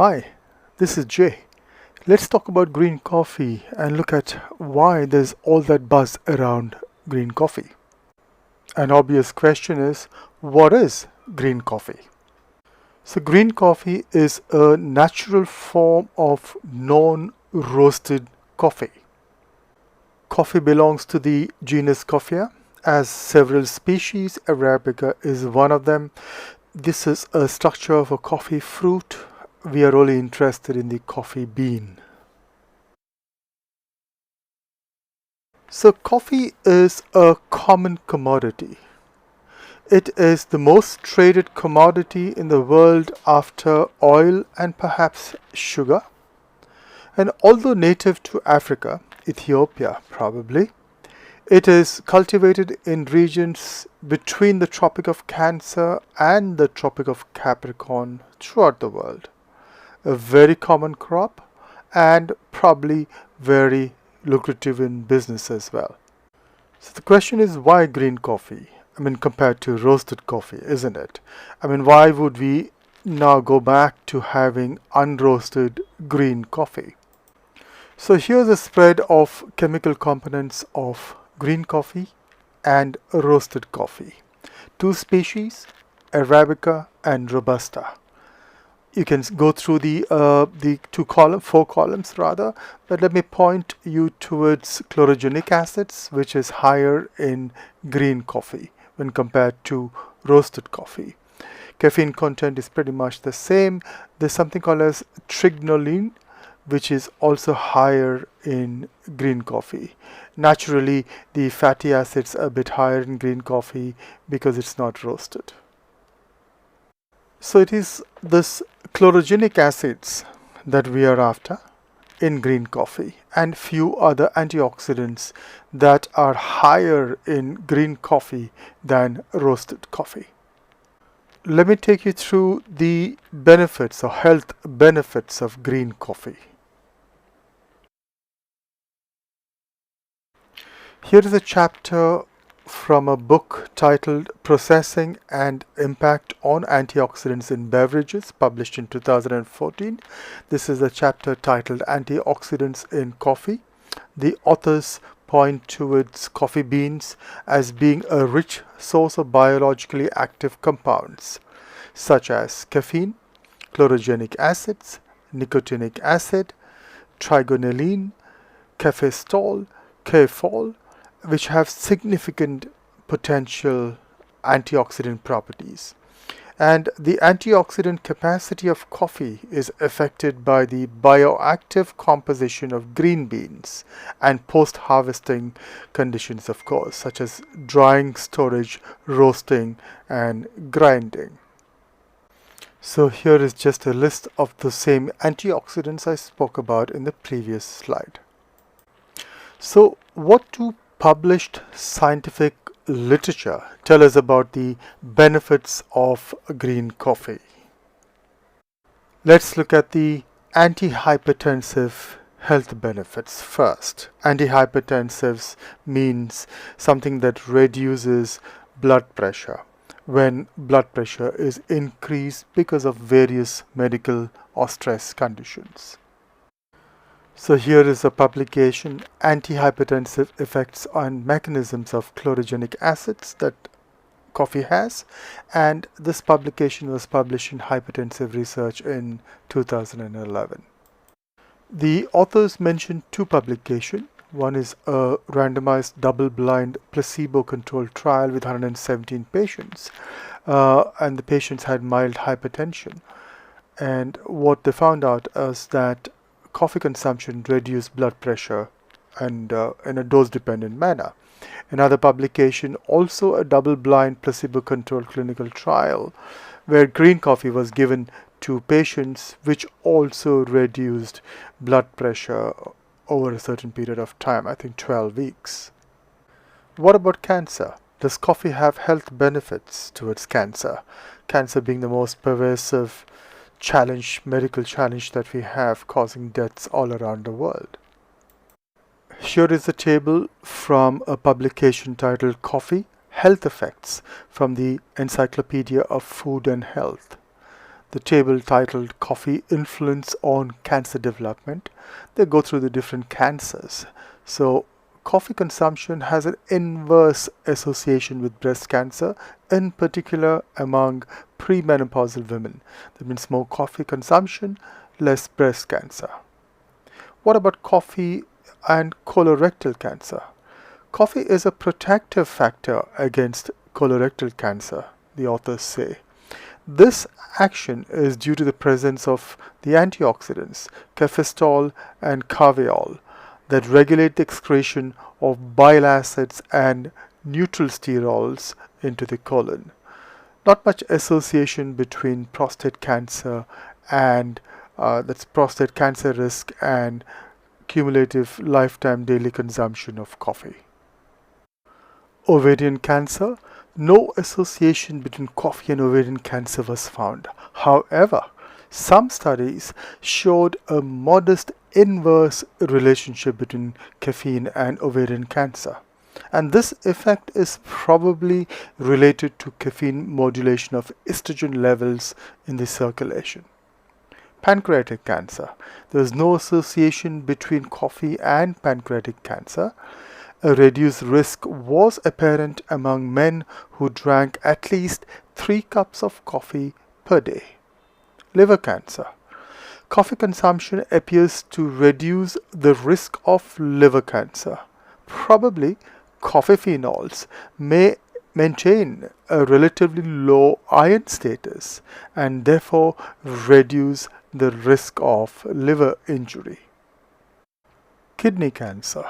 Hi, this is Jay. Let's talk about green coffee and look at why there's all that buzz around green coffee. An obvious question is, what is green coffee? So green coffee is a natural form of non-roasted coffee. Coffee belongs to the genus Coffea, as several species. Arabica is one of them. This is a structure of a coffee fruit. We are only interested in the coffee bean. So coffee is a common commodity. It is the most traded commodity in the world after oil and perhaps sugar. And although native to Africa, Ethiopia probably, it is cultivated in regions between the Tropic of Cancer and the Tropic of Capricorn throughout the world. A very common crop and probably very lucrative in business as well. So the question is, why green coffee? Compared to roasted coffee, isn't it? Why would we now go back to having unroasted green coffee? So here's a spread of chemical components of green coffee and roasted coffee. Two species, Arabica and Robusta. You can go through the four columns rather, but let me point you towards chlorogenic acids, which is higher in green coffee when compared to roasted coffee. Caffeine content is pretty much the same. There's something called as trignoline, which is also higher in green coffee. Naturally, the fatty acids are a bit higher in green coffee because it's not roasted. So it is this chlorogenic acids that we are after in green coffee, and few other antioxidants that are higher in green coffee than roasted coffee. Let me take you through the benefits or health benefits of green coffee. Here is a chapter from a book titled Processing and Impact on Antioxidants in Beverages, published in 2014. This is a chapter titled Antioxidants in Coffee. The authors point towards coffee beans as being a rich source of biologically active compounds such as caffeine, chlorogenic acids, nicotinic acid, trigonelline, cafestol, kefol, which have significant potential antioxidant properties. And the antioxidant capacity of coffee is affected by the bioactive composition of green beans and post-harvesting conditions, of course, such as drying, storage, roasting, and grinding. So here is just a list of the same antioxidants I spoke about in the previous slide. So what do published scientific literature tell us about the benefits of green coffee? Let's look at the antihypertensive health benefits first. Antihypertensives means something that reduces blood pressure when blood pressure is increased because of various medical or stress conditions. So here is a publication, Antihypertensive Effects and Mechanisms of Chlorogenic Acids, that coffee has, and this publication was published in Hypertensive Research in 2011. The authors mentioned two publications. One is a randomized double-blind placebo-controlled trial with 117 patients, and the patients had mild hypertension. And what they found out is that coffee consumption reduced blood pressure and in a dose-dependent manner. Another publication, also a double-blind placebo-controlled clinical trial, where green coffee was given to patients, which also reduced blood pressure over a certain period of time, I think 12 weeks. What about cancer? Does coffee have health benefits towards cancer? Cancer being the most pervasive medical challenge that we have, causing deaths all around the world. Here is a table from a publication titled Coffee Health Effects from the Encyclopedia of Food and Health. the table titled Coffee Influence on Cancer Development. They go through the different cancers. So coffee consumption has an inverse association with breast cancer, in particular among premenopausal women. That means more coffee consumption, less breast cancer. What about coffee and colorectal cancer? Coffee is a protective factor against colorectal cancer, the authors say. This action is due to the presence of the antioxidants, caffeine and caveol, that regulate the excretion of bile acids and neutral sterols into the colon. Not much association between prostate cancer and that's prostate cancer risk and cumulative lifetime daily consumption of coffee. Ovarian cancer, no association between coffee and ovarian cancer was found. However, some studies showed a modest inverse relationship between caffeine and ovarian cancer. And this effect is probably related to caffeine modulation of estrogen levels in the circulation. Pancreatic cancer. There is no association between coffee and pancreatic cancer. A reduced risk was apparent among men who drank at least 3 cups of coffee per day. Liver cancer. Coffee consumption appears to reduce the risk of liver cancer. Probably coffee phenols may maintain a relatively low iron status and therefore reduce the risk of liver injury. Kidney cancer.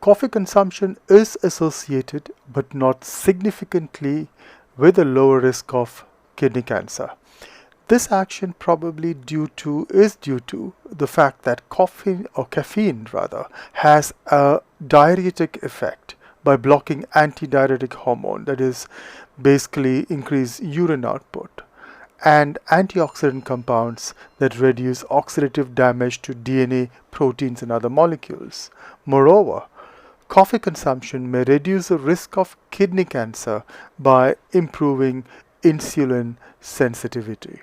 Coffee consumption is associated but not significantly with a lower risk of kidney cancer. This action probably is due to the fact that caffeine has a diuretic effect by blocking antidiuretic hormone, that is basically increase urine output, and antioxidant compounds that reduce oxidative damage to DNA, proteins and other molecules. Moreover, coffee consumption may reduce the risk of kidney cancer by improving insulin sensitivity.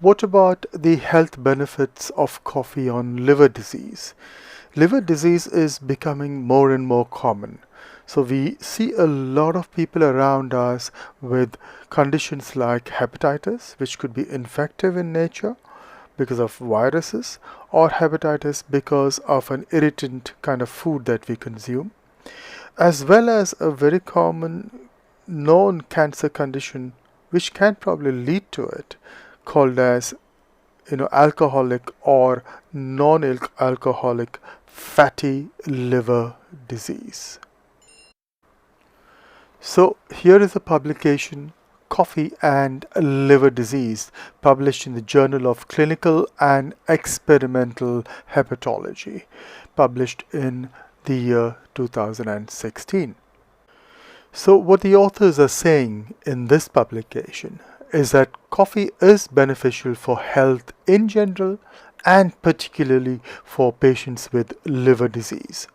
What about the health benefits of coffee on liver disease? Liver disease is becoming more and more common. So we see a lot of people around us with conditions like hepatitis, which could be infective in nature because of viruses, or hepatitis because of an irritant kind of food that we consume, as well as a very common known cancer condition which can probably lead to it, called as alcoholic or non-alcoholic fatty liver disease. So here is a publication, Coffee and Liver Disease, published in the Journal of Clinical and Experimental Hepatology, published in the year 2016. So what the authors are saying in this publication is that coffee is beneficial for health in general and particularly for patients with liver disease.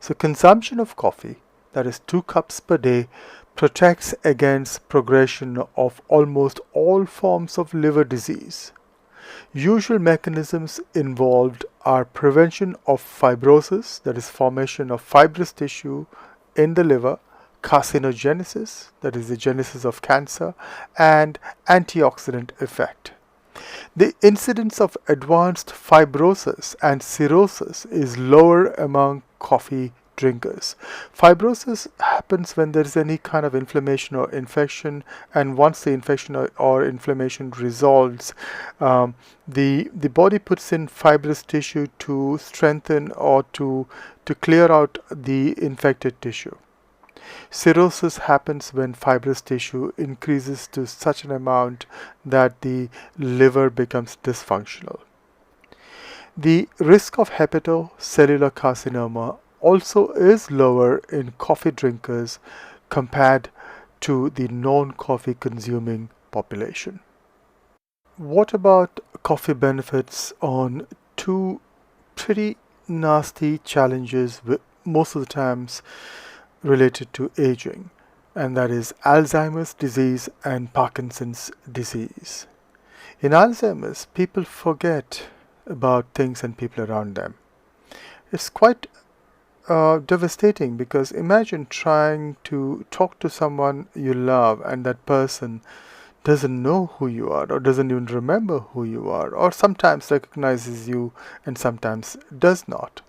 So consumption of coffee, that is 2 cups per day, protects against progression of almost all forms of liver disease. Usual mechanisms involved are prevention of fibrosis, that is formation of fibrous tissue in the liver, carcinogenesis, that is the genesis of cancer, and antioxidant effect. The incidence of advanced fibrosis and cirrhosis is lower among coffee drinkers. Fibrosis happens when there is any kind of inflammation or infection, and once the infection or inflammation resolves, the body puts in fibrous tissue to strengthen or to clear out the infected tissue. Cirrhosis happens when fibrous tissue increases to such an amount that the liver becomes dysfunctional. The risk of hepatocellular carcinoma also is lower in coffee drinkers compared to the non-coffee consuming population. What about coffee benefits on 2 pretty nasty challenges most of the times related to aging? and that is Alzheimer's disease and Parkinson's disease. In Alzheimer's, people forget about things and people around them. It's quite devastating, because imagine trying to talk to someone you love and that person doesn't know who you are, or doesn't even remember who you are, or sometimes recognizes you and sometimes does not.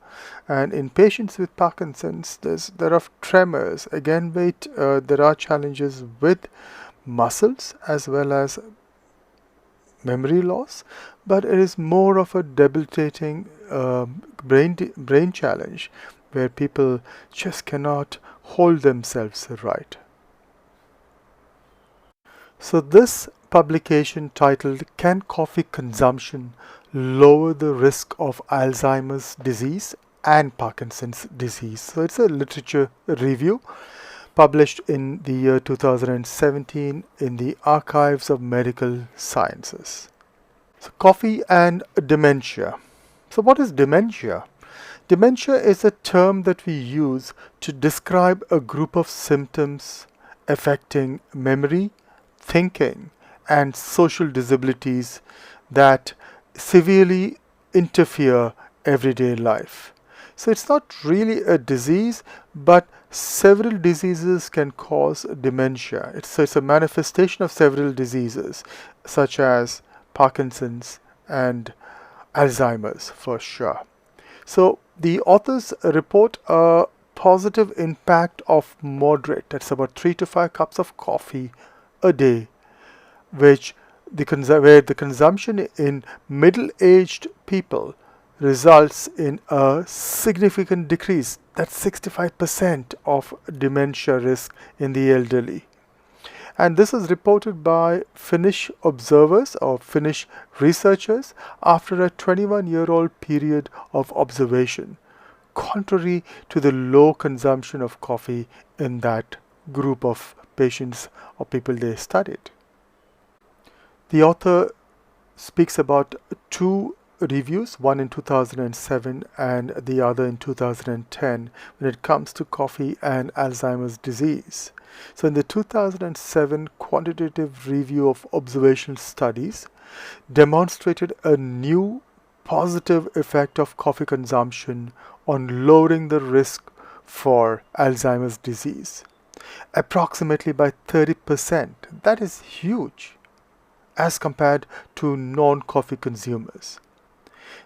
And in patients with Parkinson's, there are tremors. Again, there are challenges with muscles as well as memory loss, but it is more of a debilitating brain challenge where people just cannot hold themselves right. So this publication titled "Can Coffee Consumption Lower the Risk of Alzheimer's Disease and Parkinson's Disease?" So it's a literature review published in the year 2017 in the Archives of Medical Sciences. So coffee and dementia. So what is dementia? Dementia is a term that we use to describe a group of symptoms affecting memory, thinking, and social disabilities that severely interfere everyday life. So it's not really a disease, but several diseases can cause dementia. It's a manifestation of several diseases, such as Parkinson's and Alzheimer's for sure. So the authors report a positive impact of moderate, that's about 3 to 5 cups of coffee a day, where the consumption in middle-aged people results in a significant decrease. That's 65% of dementia risk in the elderly. And this is reported by Finnish observers or Finnish researchers after a 21-year-old period of observation, contrary to the low consumption of coffee in that group of patients or people they studied. The author speaks about 2 reviews, one in 2007 and the other in 2010, when it comes to coffee and Alzheimer's disease. So in the 2007 quantitative review of observational studies demonstrated a new positive effect of coffee consumption on lowering the risk for Alzheimer's disease, approximately by 30%. That is huge as compared to non-coffee consumers.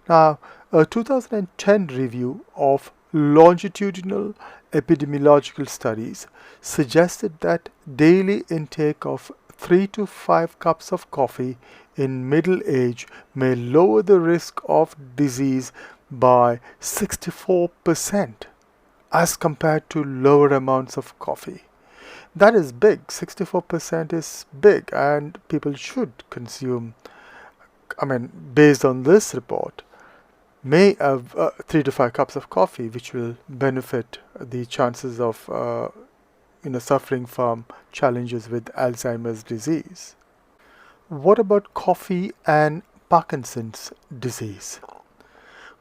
Now, a 2010 review of longitudinal epidemiological studies suggested that daily intake of 3 to 5 cups of coffee in middle age may lower the risk of disease by 64% as compared to lower amounts of coffee. That is big. 64% is big, and people should consume, based on this report, may have 3 to 5 cups of coffee, which will benefit the chances of suffering from challenges with Alzheimer's disease. What about coffee and Parkinson's disease?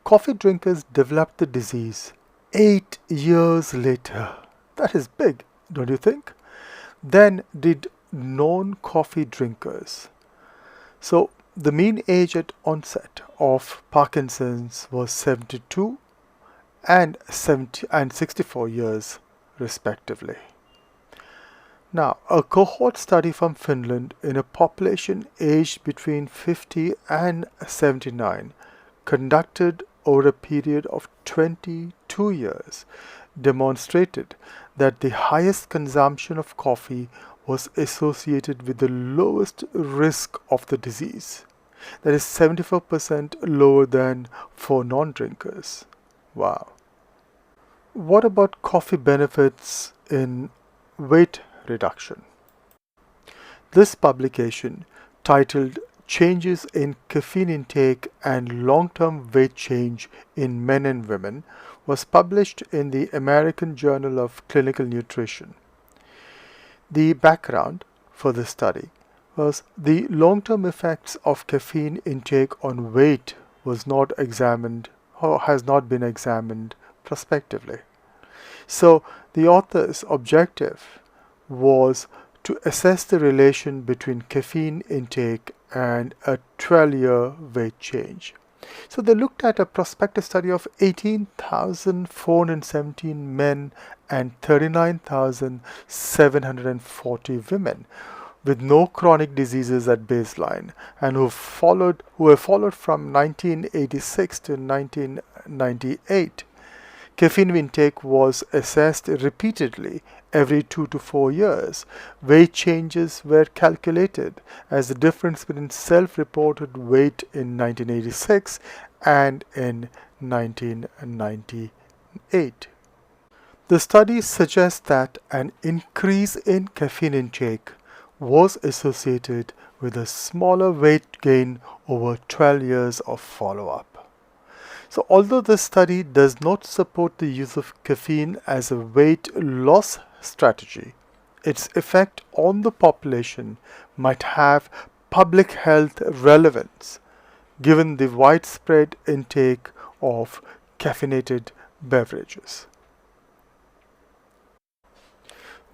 Coffee drinkers developed the disease 8 years later. That is big, don't you think? Then did non-coffee drinkers. So the mean age at onset of Parkinson's was 72 and 64 years respectively. Now, a cohort study from Finland in a population aged between 50 and 79, conducted over a period of 22 years, demonstrated that the highest consumption of coffee was associated with the lowest risk of the disease. That is 74% lower than for non-drinkers. Wow. What about coffee benefits in weight reduction? This publication, titled "Changes in Caffeine Intake and Long-Term Weight Change in Men and Women," was published in the American Journal of Clinical Nutrition. The background for this study was the long-term effects of caffeine intake on weight was not examined or has not been examined prospectively. So the author's objective was to assess the relation between caffeine intake and a 12-year weight change. So they looked at a prospective study of 18,417 men and 39,740 women with no chronic diseases at baseline, and who were followed from 1986 to 1998. Caffeine intake was assessed repeatedly every 2 to 4 years. Weight changes were calculated as the difference between self-reported weight in 1986 and in 1998. The study suggests that an increase in caffeine intake was associated with a smaller weight gain over 12 years of follow-up. So although this study does not support the use of caffeine as a weight loss strategy, its effect on the population might have public health relevance given the widespread intake of caffeinated beverages.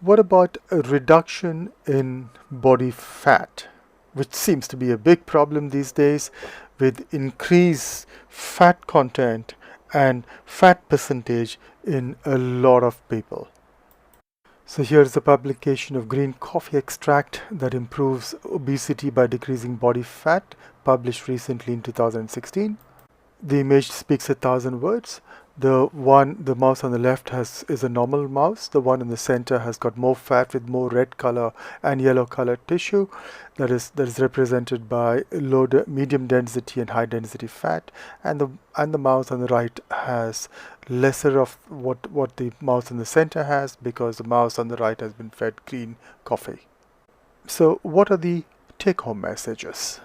What about a reduction in body fat, which seems to be a big problem these days with increased fat content and fat percentage in a lot of people? So here's a publication of green coffee extract that improves obesity by decreasing body fat, published recently in 2016. The image speaks 1,000 words. The mouse on the left is a normal mouse. The one in the center has got more fat with more red color and yellow colored tissue. That is represented by medium density and high density fat. And the mouse on the right has lesser of what the mouse in the center has, because the mouse on the right has been fed green coffee. So what are the take-home messages?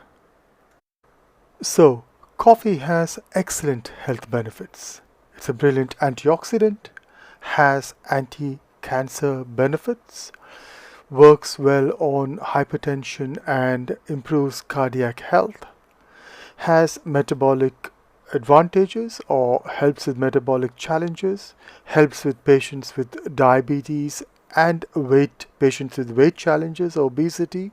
So coffee has excellent health benefits. It's a brilliant antioxidant, has anti-cancer benefits, works well on hypertension and improves cardiac health, has metabolic advantages or helps with metabolic challenges, helps with patients with diabetes and patients with weight challenges, obesity.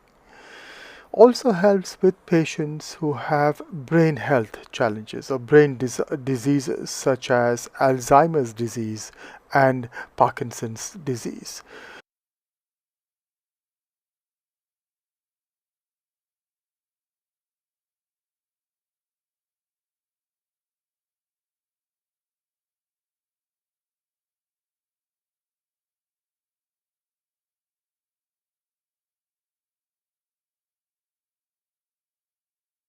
Also helps with patients who have brain health challenges or brain diseases such as Alzheimer's disease and Parkinson's disease.